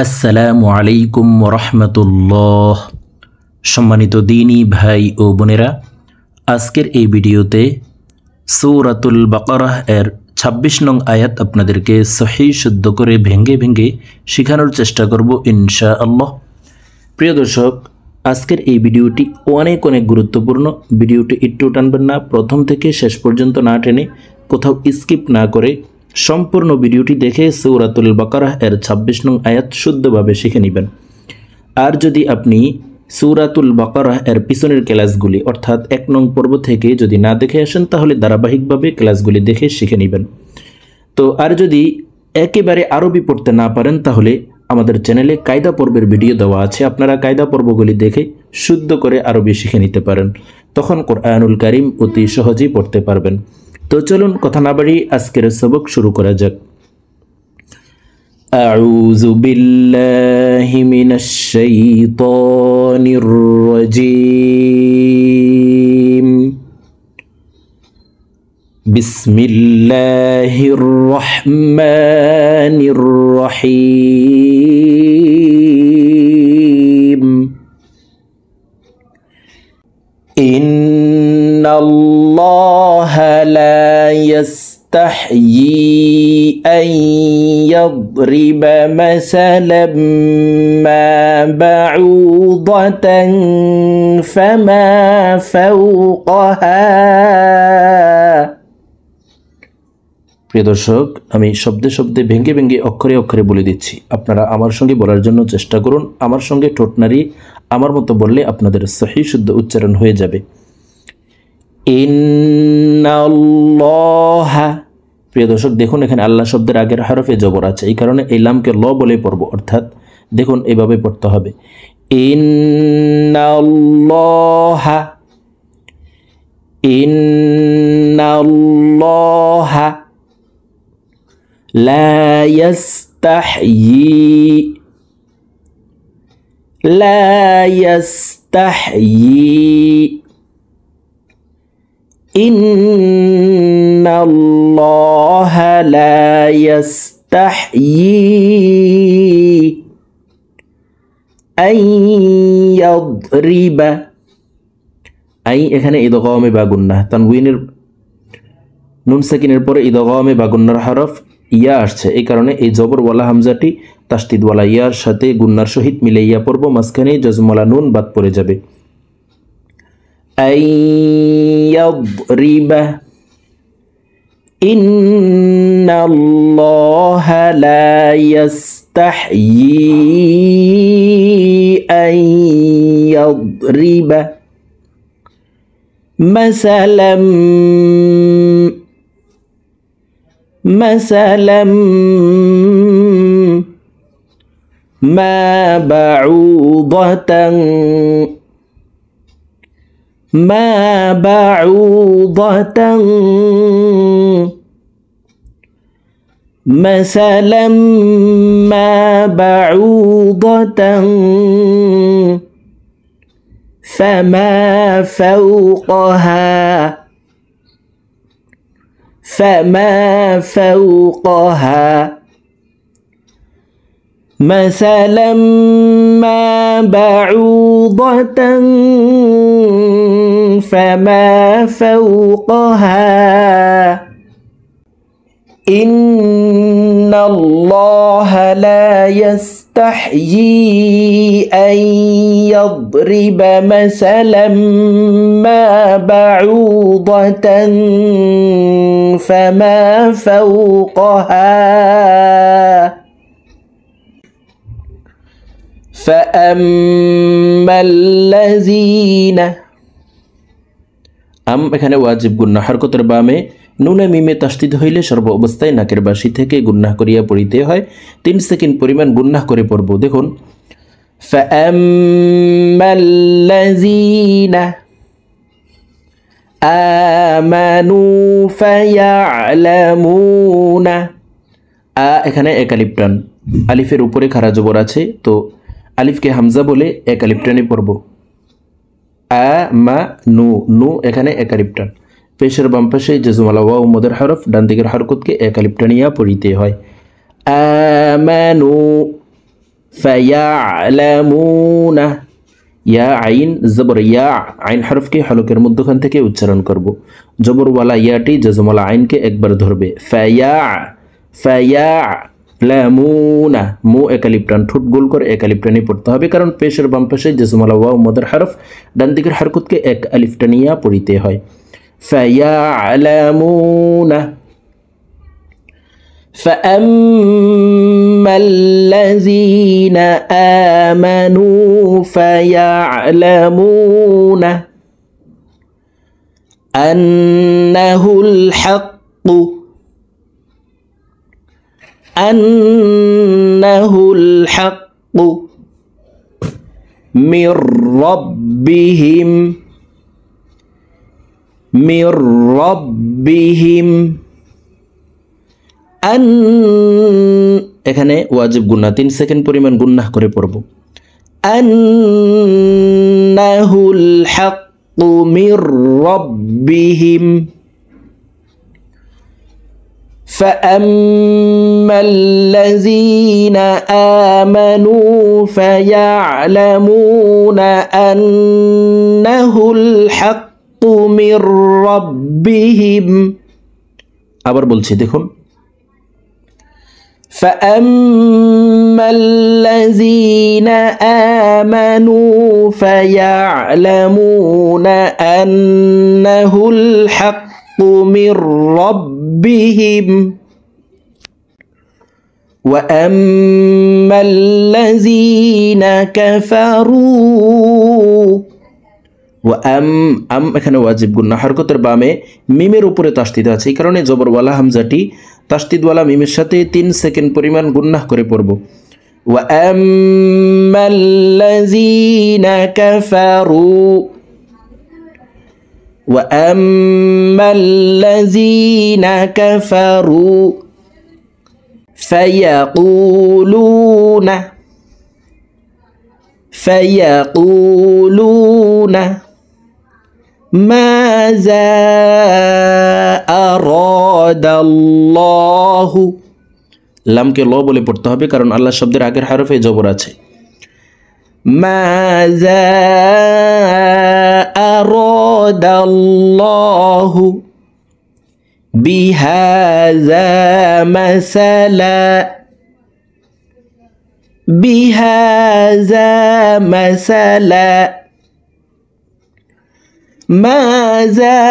আসসালামু আলাইকুম রহমতুল্লাহ। সম্মানিত দিনী ভাই ও বোনেরা, আজকের এই ভিডিওতে সূরাতুল বাকারাহ এর ২৬ নং আয়াত আপনাদেরকে সহিহ শুদ্ধ করে ভেঙ্গে ভেঙ্গে শেখানোর চেষ্টা করব ইনশাআল্লাহ। প্রিয় দর্শক, আজকের এই ভিডিওটি অনেক গুরুত্বপূর্ণ। ভিডিওটি একটু টানবেন না, প্রথম থেকে শেষ পর্যন্ত না টেনে কোথাও স্কিপ না করে সম্পূর্ণ ভিডিওটি দেখে সূরাতুল বাকারাহ এর ২৬ নং আয়াত শুদ্ধভাবে শিখে নেবেন। আর যদি আপনি সূরাতুল বাকারাহ এর পিছনের ক্লাসগুলি অর্থাৎ ১ নং পর্ব থেকে যদি না দেখে আসেন, তাহলে ধারাবাহিকভাবে ক্লাসগুলি দেখে শিখে নেবেন। তো আর যদি একেবারে আরবি পড়তে না পারেন, তাহলে আমাদের চ্যানেলে কায়দা পর্বের ভিডিও দেওয়া আছে, আপনারা কায়দা পর্বগুলি দেখে শুদ্ধ করে আরবি শিখে নিতে পারেন। তখন কোরআনুল কারীম অতি সহজেই পড়তে পারবেন। তো চলুন কথা না বাড়িয়ে আজকের সবক শুরু করা যাক। আউযু বিল্লাহি মিনাশ শাইতানির রাজীম। বিসমিল্লাহির রহমানির রহিম। ইন্নাল্লাহা লা يستحيي أن يضرب مثلا ما بعوضة فما فوقها। প্রিয় দর্শক, আমি শব্দে শব্দে ভেঙ্গে ভেঙ্গে অক্ষরে অক্ষরে বলে দিচ্ছি, আপনারা আমার সঙ্গে বলার জন্য চেষ্টা করুন। আমার সঙ্গে ঠোঁট নাড়িয়ে আমার মতো বললে আপনাদের সহিহ শুদ্ধ উচ্চারণ হয়ে যাবে। ইন্নাল্লাহা। প্রিয় দর্শক দেখুন, এখানে আল্লাহ শব্দের আগের হরফে জবর আছে, এই কারণে এই লামকে ল বলে পড়ব, অর্থাৎ দেখুন এভাবে পড়তে হবে। ইন্নাল্লাহা ইন্নাল্লাহা লা ইয়াস্তাহয়ি ইন্নাল্লাহা লা ইয়াস্তাহয়ি আন ইয়াদরিবা। আই এখানে ইদগামে বা গুন্নাহ, তানউইনের নুন সাকিনের পরে ইদগামে বা গুন্নার হরফ ইয়া আসছে, এই কারণে এই জবরওয়ালা হামজাটি তাসদিদওয়ালা ইয়ার সাথে গুন্নার সহিত মিলে ইয়া পড়ব, মাঝখানে জজমওয়ালা নুন বাদ পড়ে যাবে। আন ইয়াদরিবা ইন্নাল্লাহা লা ইয়াস্তাহয়ি আন ইয়াদরিবা মাসালাম মা বাউদাতান মাসালাম মা বাউদাতান ফামা ফাওকাহা مثلا ما بعوضة فما فوقها إن الله لا يستحيي أن يضرب مثلا ما بعوضة فما فوقها فأما الذين এখানে ওয়াজিব গুন্নাহ হরকতের বামে নুনে মিমে তাসদিদ হইলে সর্ব অবস্থায় নাকের বাসি থেকে গুন্নাহ করিয়া পড়িতে হয়। 3 সেকেন্ড পরিমাণ গুন্নাহ করে পড়ব। দেখুন, ফাআম্মাল্লাযীনা আমানু ফায়ালামুনা। এখানে এক আলিফ টান, আলিফের উপরে খাড়া জবর আছে, তো আলিফকে হামজা বলে এক আলিফ টানে পড়ব। আমানু, নু এখানে এক আলিফ টান। পেশের বাম পাশে জজমালা ওয়াও মদের হরফ, ডান দিকের হরকতকে এক আলিফ টানিয়া পড়িতে হয়। আমানু ফায়ালামুনা, ইয়া আইন জবর ইয়া, আইন হরফকে হলকের মধ্যখান থেকে উচ্চারণ করব। জবরওয়ালা ইয়াটি জজমওয়ালা আইনকে একবার ধরবে। ফায়ালামুনা, মু একালিফ টান, ঠোঁট গোল করে একালিফ টানি পড়তে হবে, কারণ পেশের বাম পাশে জজমওয়ালা ওয়াও মদের হরফ, ডান দিকের হরকতকে এক আলিফ টানিয়া পড়িতে হয়। ফায়ালামুনা। فأما الذين آمنوا فيعلمون أنه الحق من ربهم এখানে ওয়াজিব গুন্না 3 সেকেন্ড পরিমাণ গুন্নাহ করে পড়ব। আন্নাহুল হাক্কু মির রাব্বিহিম ফাআম্মাল্লাযীনা আমানু ফায়া'লামুনা আন্নাহুল হাক্কু মির রাব্বিহিম। আবার বলছি, দেখুন, فأما الذين آمنوا فيعلمون أنه الحق من ربهم وأما الذين كفروا এখানে ওয়াজিব গুন্না, হরকতের বামে মিমের উপরে তাসদিদ আছে, এই কারণে জবরওয়ালা হামজাটি তাসদিদওয়ালা মিমের সাথে 3 সেকেন্ড পরিমাণ গুন্নাহ করে পড়ব। ওয়াআম্মাল্লাযীনা কাফারু ফায়াকুলুনা মাযা আরাদাল্লাহু, লামকে ল বলে পড়তে হবে, কারণ আল্লাহ শব্দের আগের হরফে জবর আছে। মাযা আরাদাল্লাহু বিহাযা মাসালা, ماذا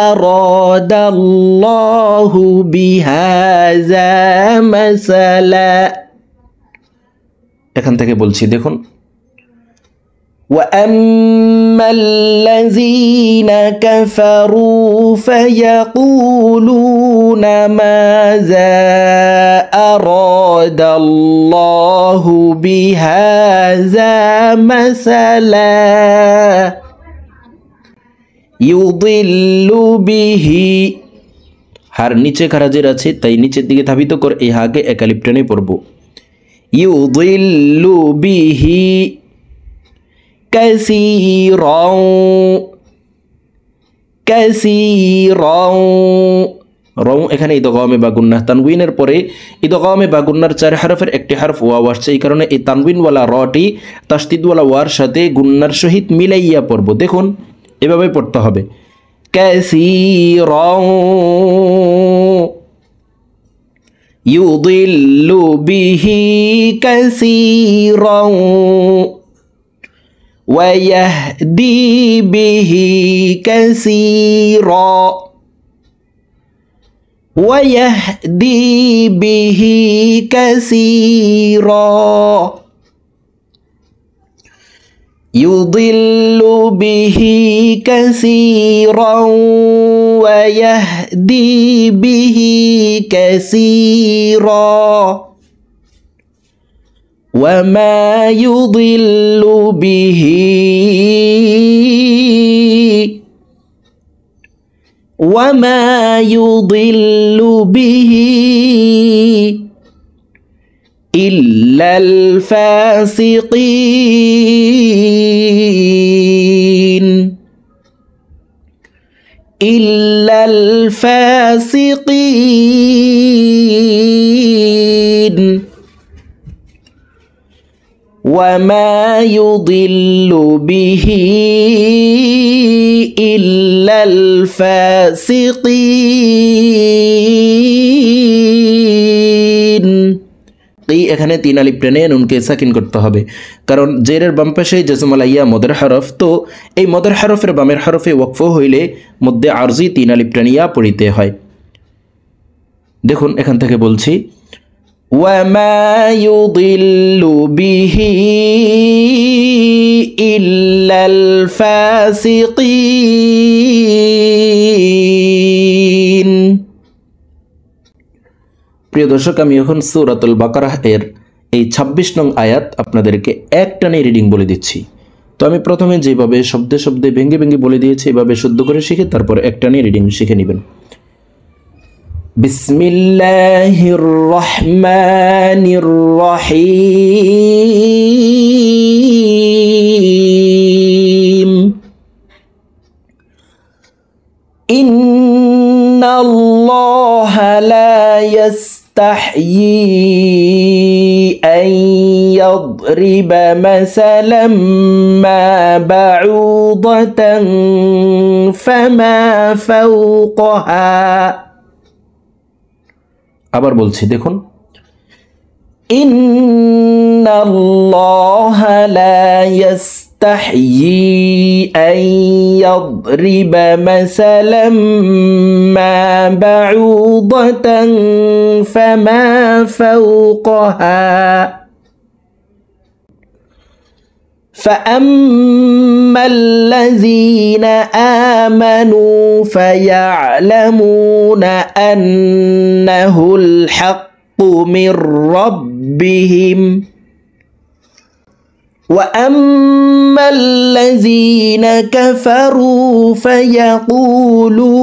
أراد الله بهذا مثلا। এখান থেকে বলছি, দেখুন, وأما الذين كفروا فيقولون ماذا أراد الله بهذا مثلا يضل به, হার নিচে খারাজের আছে, তাই নিচের দিকে ধাবিত করে এই হাকে একালিফ টেনে পড়ব। يضل به কাসীরান, রং এখানে ইদগামে বা গুন্নাহ, তানউইনের পরে ইদগামে বা গুন্নার 4 হরফের একটি হরফ ওয়াও আসছে, এই কারণে এই তানউইনওয়ালা রটি তাসদিদওয়ালা ওয়ার সাথে গুন্নার সহিত মিলাইয়া পড়ব। দেখুন, এভাবে পড়তে হবে, কাসীরান ইউদিল্লু বিহি কাসীরান ويهدي به كثيرا يضل به كثيرا ويهدي به كثيرا وما يضل به إلا الفاسقين وما يضل به إلا الفاسقين। এখানে 3 আলিফ টেনে নুনকে সাকিন করতে হবে, কারণ জেরের বাম পাশে জজমুল আইয়া মদের হরফ, তো এই মদের হরফের বামের হরফে ওয়াকফ হইলে মধ্যে আরজি 3 আলিফ টানিয়া পড়িতে হয়। দেখুন এখান থেকে বলছি, وما يضل به إلا الفاسقين। প্রিয় দর্শক, আমি এখন সূরাতুল বাকারাহ এর এই 26 নং আয়াত আপনাদেরকে একটানে রিডিং বলে দিচ্ছি। তো আমি প্রথমে যেভাবে শব্দে শব্দে ভেঙে ভেঙে বলে দিয়েছি এভাবে শুদ্ধ করে শিখে তারপর একটানে রিডিং শিখে নেবেন। বিসমিল্লাহির রহমানির রহিম। ইন্নাল্লাহা লা يستحيي أن يضرب مثلا ما بعوضة فما فوقها। আবার বলছি, দেখুন, ইন্নাল্লাহা লা يستحيي أن يضرب مثلا ما بعوضة فما فوقها فأما الذين آمنوا فيعلمون أنه الحق من ربهم وأما الذين كفروا فيقولون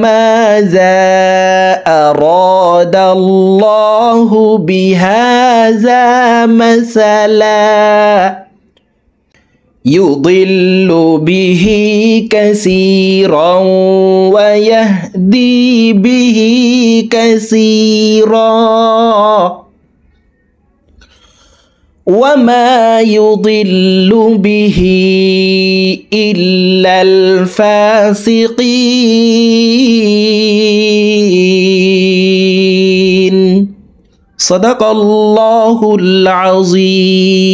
ماذا أراد الله بهذا مثلا يضل به كثيرا ويهدي به كثيرا وما يضل به إلا الفاسقين صدق الله العظيم।